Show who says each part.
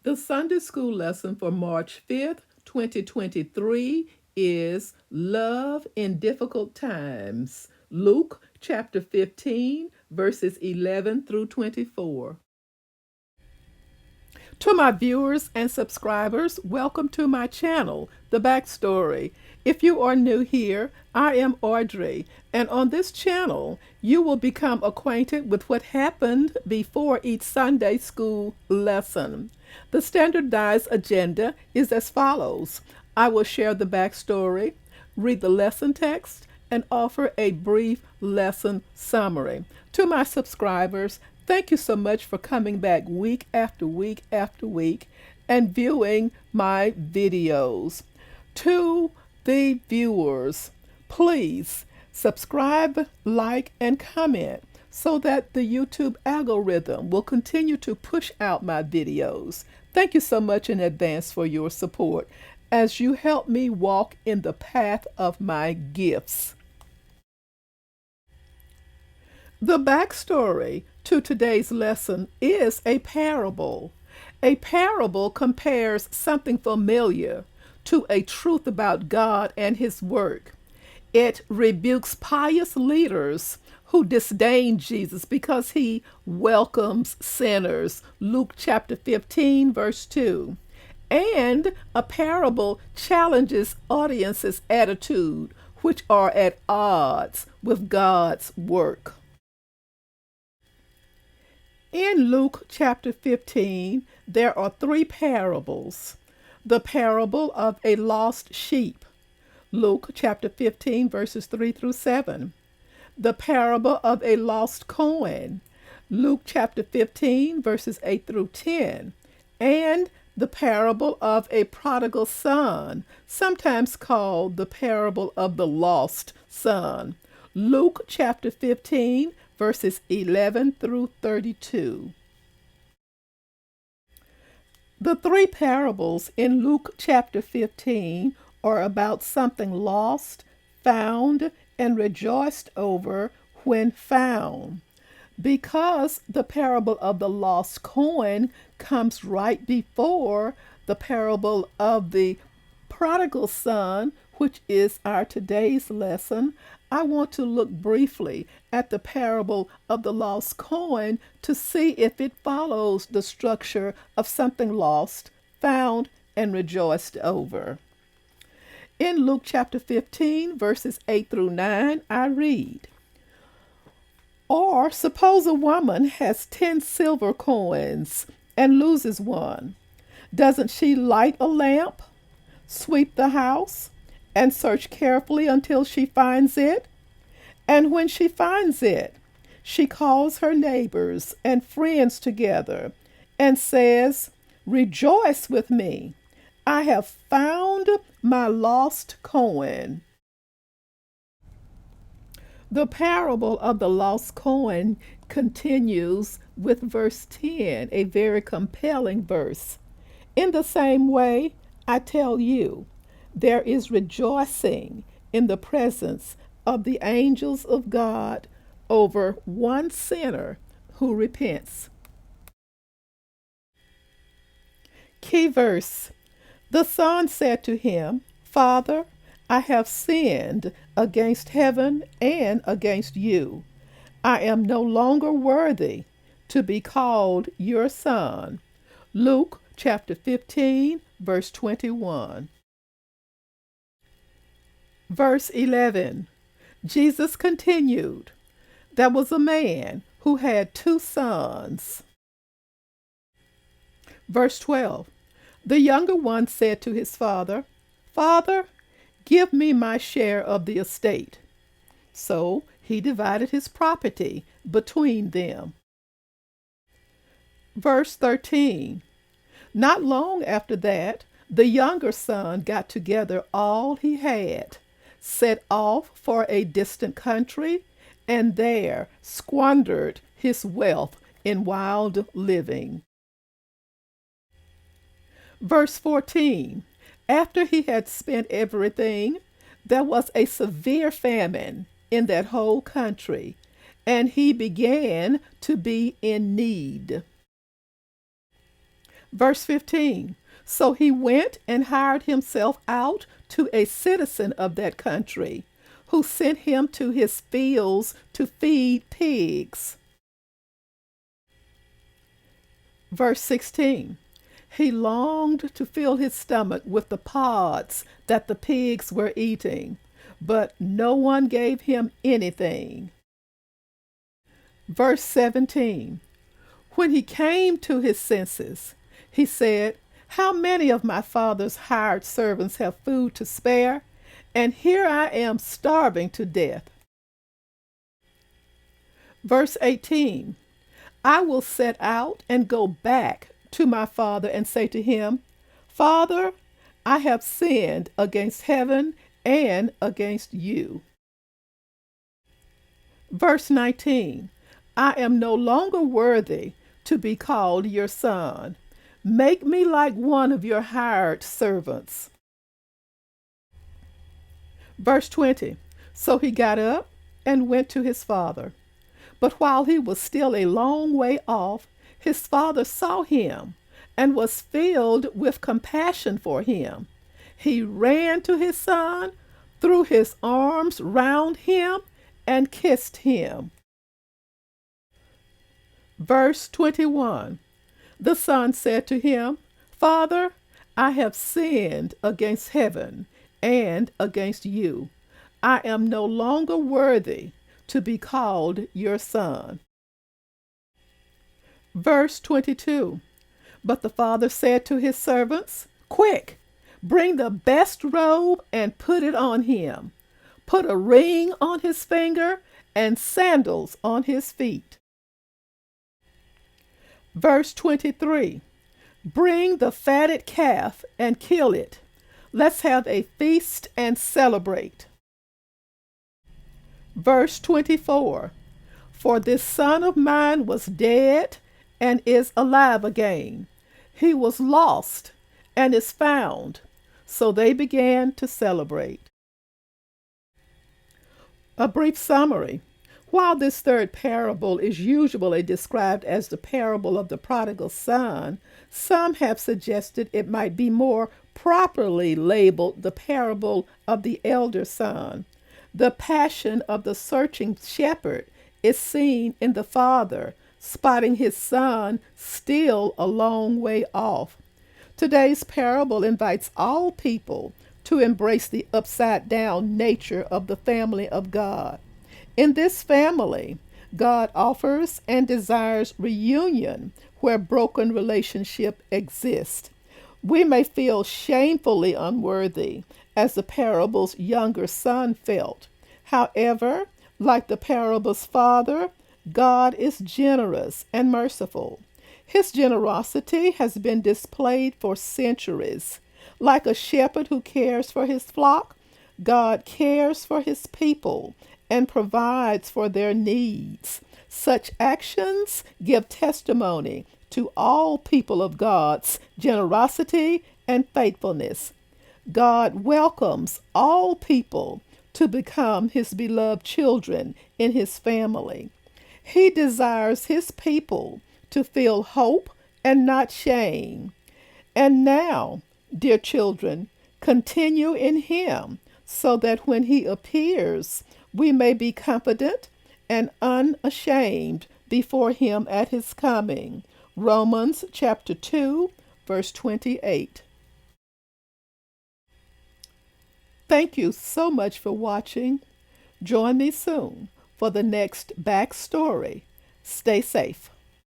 Speaker 1: The Sunday school lesson for March 5th, 2023 is Love in Difficult Times. Luke chapter 15, verses 11 through 24. To my viewers and subscribers, welcome to my channel, The Backstory. If you are new here, I am Audrey, and on this channel, you will become acquainted with what happened before each Sunday school lesson. The standardized agenda is as follows. I will share the backstory, read the lesson text, and offer a brief lesson summary. To my subscribers, thank you so much for coming back week after week after week and viewing my videos. To the viewers, please subscribe, like, and comment so that the YouTube algorithm will continue to push out my videos. Thank you so much in advance for your support as you help me walk in the path of my gifts. The backstory to today's lesson is a parable. A parable compares something familiar to a truth about God and His work. It rebukes pious leaders who disdain Jesus because He welcomes sinners. Luke chapter 15, verse 2. And a parable challenges audiences' attitude, which are at odds with God's work. In Luke chapter 15, there are three parables. The parable of a lost sheep, Luke chapter 15, verses 3 through 7. The parable of a lost coin, Luke chapter 15, verses 8 through 10. And the parable of a prodigal son, sometimes called the parable of the lost son, Luke chapter 15, verses 11 through 32. The three parables in Luke chapter 15 are about something lost, found, and rejoiced over when found. Because the parable of the lost coin comes right before the parable of the prodigal son, which is our today's lesson, I want to look briefly at the parable of the lost coin to see if it follows the structure of something lost, found, and rejoiced over. In Luke chapter 15, verses 8 through 9, I read, Or suppose a woman has 10 silver coins and loses one. Doesn't she light a lamp, sweep the house, and search carefully until she finds it? And when she finds it, she calls her neighbors and friends together and says, Rejoice with me. I have found my lost coin. The parable of the lost coin continues with verse 10, a very compelling verse. In the same way, I tell you, there is rejoicing in the presence of the angels of God over one sinner who repents. Key verse. The son said to him, Father, I have sinned against heaven and against you. I am no longer worthy to be called your son. Luke chapter 15, verse 21. Verse 11. Jesus continued, There was a man who had 2 sons. Verse 12. The younger one said to his father, Father, give me my share of the estate. So he divided his property between them. Verse 13. Not long after that, the younger son got together all he had, set off for a distant country, and there squandered his wealth in wild living. Verse 14. After he had spent everything, there was a severe famine in that whole country, and he began to be in need. Verse 15. So he went and hired himself out to a citizen of that country, who sent him to his fields to feed pigs. Verse 16. He longed to fill his stomach with the pods that the pigs were eating, but no one gave him anything. Verse 17. When he came to his senses, he said, how many of my father's hired servants have food to spare? And here I am starving to death. Verse 18. I will set out and go back to my father and say to him, Father, I have sinned against heaven and against you. Verse 19. I am no longer worthy to be called your son. Make me like one of your hired servants. Verse 20. So he got up and went to his father. But while he was still a long way off, his father saw him and was filled with compassion for him. He ran to his son, threw his arms round him, and kissed him. Verse 21. The son said to him, Father, I have sinned against heaven and against you. I am no longer worthy to be called your son. Verse 22. But the father said to his servants, Quick, bring the best robe and put it on him. Put a ring on his finger and sandals on his feet. Verse 23. Bring the fatted calf and kill it. Let's have a feast and celebrate. Verse 24. For this son of mine was dead and is alive again. He was lost and is found. So they began to celebrate. A brief summary. While this third parable is usually described as the parable of the prodigal son, some have suggested it might be more properly labeled the parable of the elder son. The passion of the searching shepherd is seen in the father spotting his son still a long way off. Today's parable invites all people to embrace the upside-down nature of the family of God. In this family, God offers and desires reunion where broken relationship exists. We may feel shamefully unworthy, as the parable's younger son felt. However, like the parable's father, God is generous and merciful. His generosity has been displayed for centuries. Like a shepherd who cares for his flock, God cares for his people and provides for their needs. Such actions give testimony to all people of God's generosity and faithfulness. God welcomes all people to become his beloved children in his family. He desires his people to feel hope and not shame. And now, dear children, continue in him so that when he appears, we may be confident and unashamed before him at his coming. Romans chapter 2, verse 28. Thank you so much for watching. Join me soon for the next backstory. Stay safe.